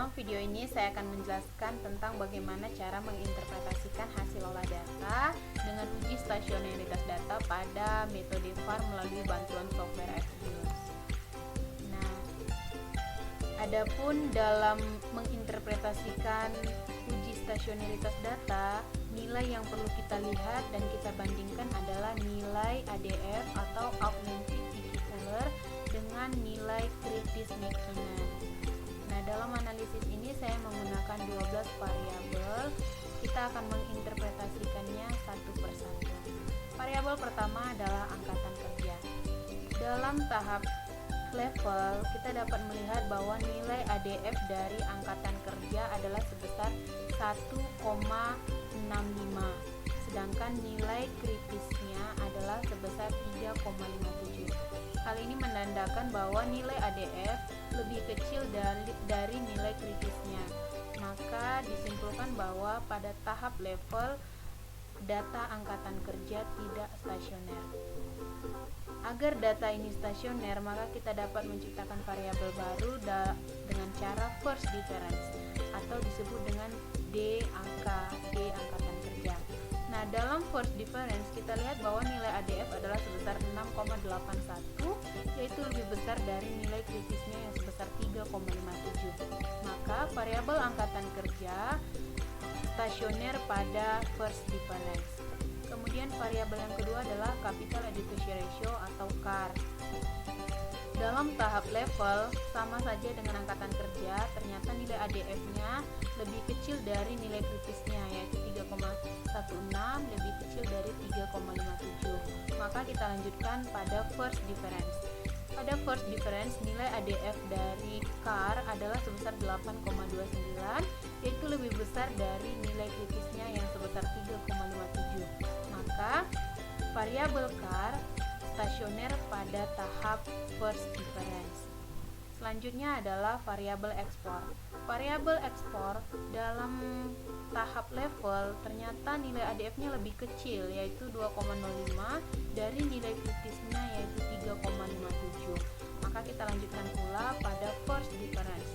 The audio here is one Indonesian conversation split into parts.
Dalam video ini saya akan menjelaskan tentang bagaimana cara menginterpretasikan hasil olah data dengan uji stasionaritas data pada metode VAR melalui bantuan software Axios. Nah, adapun dalam menginterpretasikan uji stasionaritas data, nilai yang perlu kita lihat dan kita bandingkan adalah nilai ADF atau Augmented Digital dengan nilai kritis McKinnon. Nah, dalam analisis ini saya menggunakan 12 variabel. Kita akan menginterpretasikannya satu persatu. Variabel pertama adalah angkatan kerja. Dalam tahap level, kita dapat melihat bahwa nilai ADF dari angkatan kerja adalah sebesar 1,65, sedangkan nilai kritisnya adalah sebesar 3,57. Hal ini menandakan bahwa nilai ADF lebih kecil dari nilai kritisnya. Maka disimpulkan bahwa pada tahap level data angkatan kerja tidak stasioner. Agar data ini stasioner, maka kita dapat menciptakan variabel baru dengan cara first difference atau disebut dengan D angkatan kerja. Nah, dalam first difference kita lihat bahwa nilai ADF adalah sebesar 6,81, yaitu lebih besar dari nilai kritisnya yang sebesar 3,57. Maka variabel angkatan kerja stasioner pada first difference. Kemudian variabel yang kedua adalah capital adequacy ratio atau CAR. Dalam tahap level sama saja dengan angkatan kerja, ternyata nilai ADF-nya lebih kecil dari nilai kritisnya, yaitu 3,16 lebih kecil dari 3,57. Maka kita lanjutkan pada first difference. Pada first difference, nilai ADF dari CAR adalah sebesar 8,29, yaitu lebih besar dari nilai kritisnya yang sebesar 3,57. Maka variabel CAR stasioner pada tahap first difference. Selanjutnya adalah variabel ekspor. Variabel ekspor dalam tahap level ternyata nilai ADF-nya lebih kecil, yaitu 2,05 dari nilai kritisnya yaitu 3,57. Maka kita lanjutkan pula pada first difference.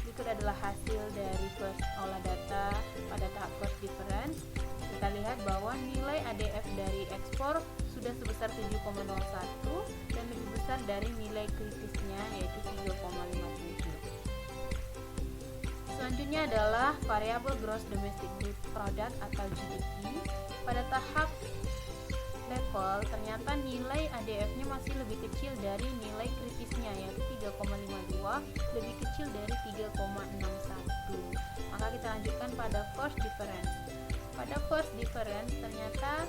Berikut adalah hasil dari first olah data pada tahap first difference. Kita lihat bahwa nilai ADF dari ekspor sudah sebesar 7,01 dan lebih besar dari nilai kritisnya yaitu 3,57. Selanjutnya adalah variabel gross domestic product atau GDP. Pada tahap level ternyata nilai ADF-nya masih lebih kecil dari nilai kritisnya yaitu 3,52, lebih kecil dari 3,61. Maka kita lanjutkan pada first difference. Pada first difference ternyata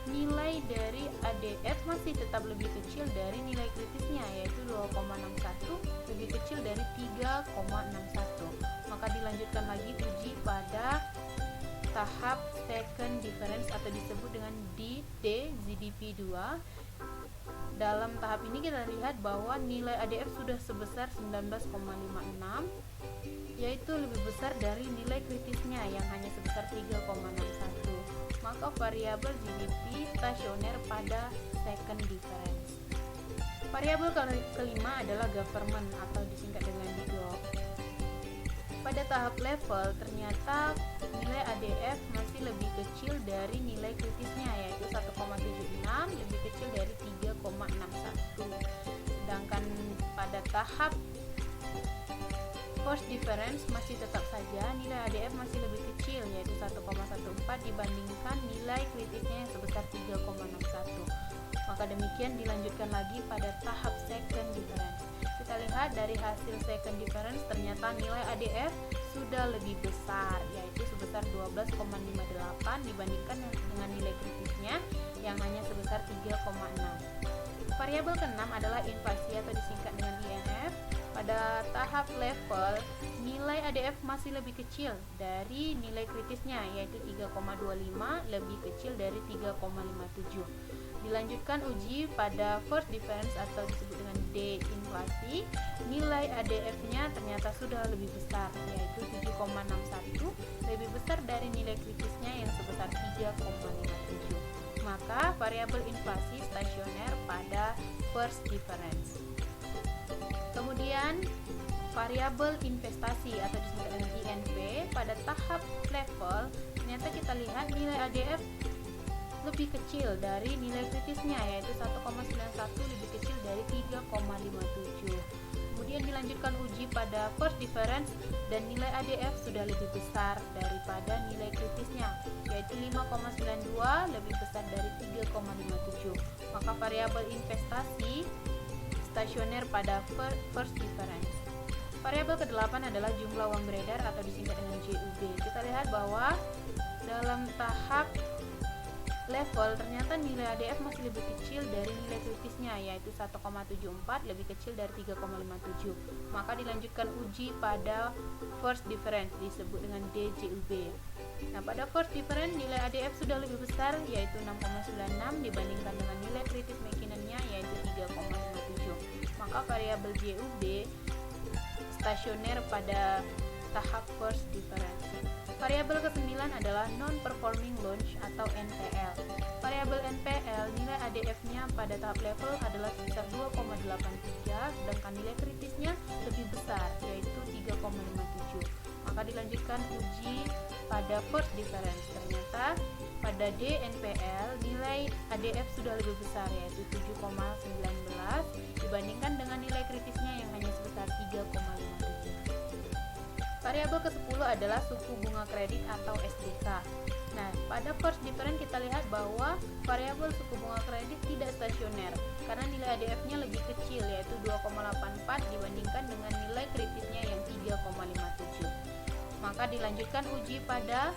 nilai dari ADF masih tetap lebih kecil dari nilai kritisnya yaitu 2,61, lebih kecil dari 3,61. Maka dilanjutkan lagi uji pada tahap second difference atau disebut dengan GDP 2. Dalam tahap ini kita lihat bahwa nilai ADF sudah sebesar 19,56, yaitu lebih besar dari nilai kritisnya yang hanya sebesar 3,61. Maka variabel GDP stasioner pada second difference. Variabel kelima adalah government atau disingkat dengan GOV. Pada tahap level ternyata nilai ADF masih lebih kecil dari nilai kritisnya yaitu 1,76, lebih kecil dari 3,61. Sedangkan pada tahap first difference masih tetap saja nilai ADF masih lebih kecil yaitu 1,14 dibandingkan nilai kritisnya yang sebesar 3,61. Maka demikian dilanjutkan lagi pada tahap second difference. Kita lihat dari hasil second difference ternyata nilai ADF sudah lebih besar yaitu sebesar 12,58 dibandingkan dengan nilai kritisnya yang hanya sebesar 3,6. Variabel keenam adalah inflasi atau disingkat dengan INF. Pada tahap level, nilai ADF masih lebih kecil dari nilai kritisnya yaitu 3,25, lebih kecil dari 3,57. Dilanjutkan uji pada first difference atau disebut dengan D inflasi. Nilai ADF-nya ternyata sudah lebih besar yaitu 7,61, lebih besar dari nilai kritisnya yang sebesar 3,57. Maka variabel inflasi stasioner pada first difference. Kemudian variabel investasi atau disebut dengan INV pada tahap level, ternyata kita lihat nilai ADF lebih kecil dari nilai kritisnya, yaitu 1,91 lebih kecil dari 3,57. Kemudian dilanjutkan uji pada first difference dan nilai ADF sudah lebih besar daripada nilai kritisnya, yaitu 5,92 lebih besar dari 3,57. Maka variabel investasi stasioner pada first difference. Variabel ke-8 adalah jumlah uang beredar atau disingkat dengan JUB. Kita lihat bahwa dalam tahap level ternyata nilai ADF masih lebih kecil dari nilai kritisnya, yaitu 1,74 lebih kecil dari 3,57. Maka dilanjutkan uji pada first difference disebut dengan DJUB. Nah, pada first difference nilai ADF sudah lebih besar, yaitu 6,96 dibandingkan dengan nilai kritis McKinnonnya, yaitu 3,57. Maka variabel JUB stasioner pada tahap first difference. Variabel ke-9 adalah non-performing loans atau NPL. Variabel NPL nilai ADF-nya pada tahap level adalah sebesar 2,83, sedangkan nilai kritisnya lebih besar, yaitu 3,57. Maka dilanjutkan uji pada first difference. Ternyata pada DNPL nilai ADF sudah lebih besar, yaitu 7,19 dibandingkan dengan nilai kritisnya yang hanya sebesar 3,57. Variabel ke-10 adalah suku bunga kredit atau SBK. Nah, pada first difference kita lihat bahwa variabel suku bunga kredit tidak stasioner karena nilai ADF-nya lebih kecil, yaitu 2,84 dibandingkan dengan nilai kritisnya yang 3,57. Maka dilanjutkan uji pada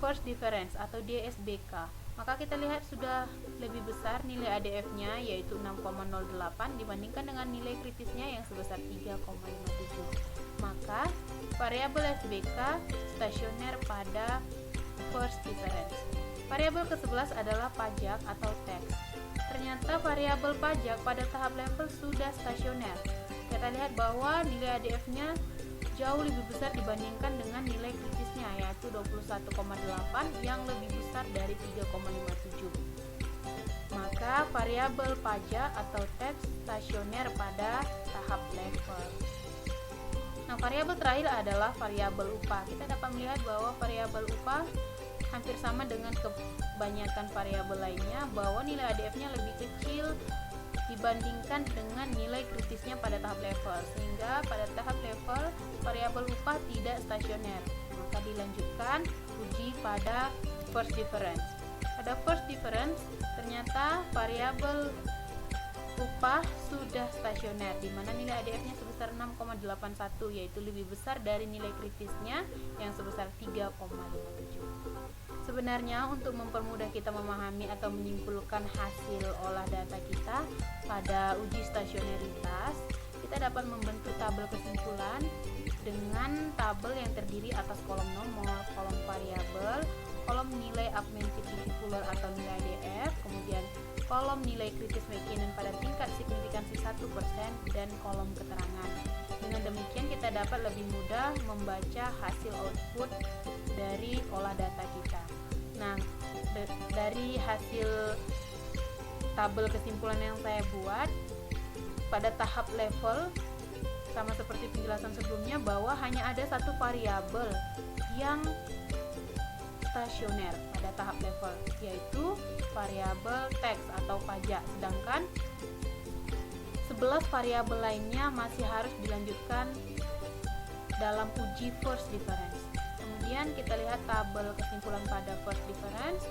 first difference atau DSBK. Maka kita lihat sudah lebih besar nilai ADF-nya, yaitu 6,08 dibandingkan dengan nilai kritisnya yang sebesar 3,57. Maka variabel SBK stasioner pada first difference. Variabel ke-11 adalah pajak atau tax. Ternyata variabel pajak pada tahap level sudah stasioner. Kita lihat bahwa nilai ADF-nya jauh lebih besar dibandingkan dengan nilai kritisnya, yaitu 21,8 yang lebih besar dari 3,57. Maka variabel pajak atau tax stasioner pada tahap level. Nah, variabel terakhir adalah variabel upah. Kita dapat melihat bahwa variabel upah hampir sama dengan kebanyakan variabel lainnya, bahwa nilai ADF-nya lebih kecil dibandingkan dengan nilai kritisnya pada tahap level, sehingga pada tahap level variabel upah tidak stasioner. Maka dilanjutkan uji pada first difference. Pada first difference ternyata variabel upah sudah stasioner, di mana nilai ADF-nya sebesar 6,81, yaitu lebih besar dari nilai kritisnya yang sebesar 3,57. Sebenarnya untuk mempermudah kita memahami atau menyimpulkan hasil olah data kita pada uji stasioneritas, kita dapat membentuk tabel kesimpulan dengan tabel yang terdiri atas kolom nomor, kolom variabel, kolom nilai augmented difficulty atau nilai ADF, kemudian kolom nilai kritis McKinnon pada tingkat signifikansi 1%, dan kolom keterangan. Dengan demikian kita dapat lebih mudah membaca hasil output dari olah data kita. Nah, dari hasil tabel kesimpulan yang saya buat pada tahap level, sama seperti penjelasan sebelumnya, bahwa hanya ada satu variabel yang stasioner pada tahap level, yaitu variabel tax atau pajak, sedangkan 11 variabel lainnya masih harus dilanjutkan dalam uji first difference. Kemudian kita lihat tabel kesimpulan pada first difference.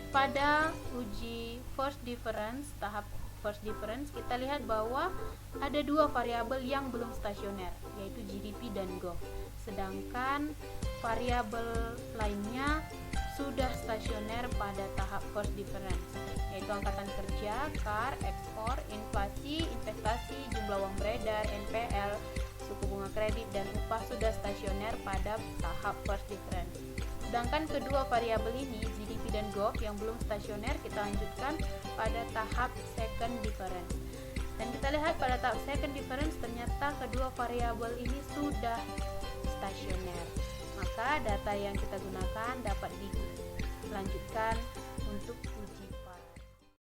Pada uji first difference, tahap first difference, kita lihat bahwa ada dua variabel yang belum stasioner, yaitu GDP dan GOV. Sedangkan variabel lainnya sudah stasioner pada tahap first difference, yaitu angkatan kerja, KAR, ekspor, inflasi, investasi, jumlah uang beredar, NPL, suku bunga kredit, dan upah sudah stasioner pada tahap first difference. Sedangkan kedua variabel ini, GDP dan GOV, yang belum stasioner, kita lanjutkan pada tahap second difference. Dan kita lihat pada tahap second difference ternyata kedua variabel ini sudah stasioner. Maka data yang kita gunakan dapat dilanjutkan untuk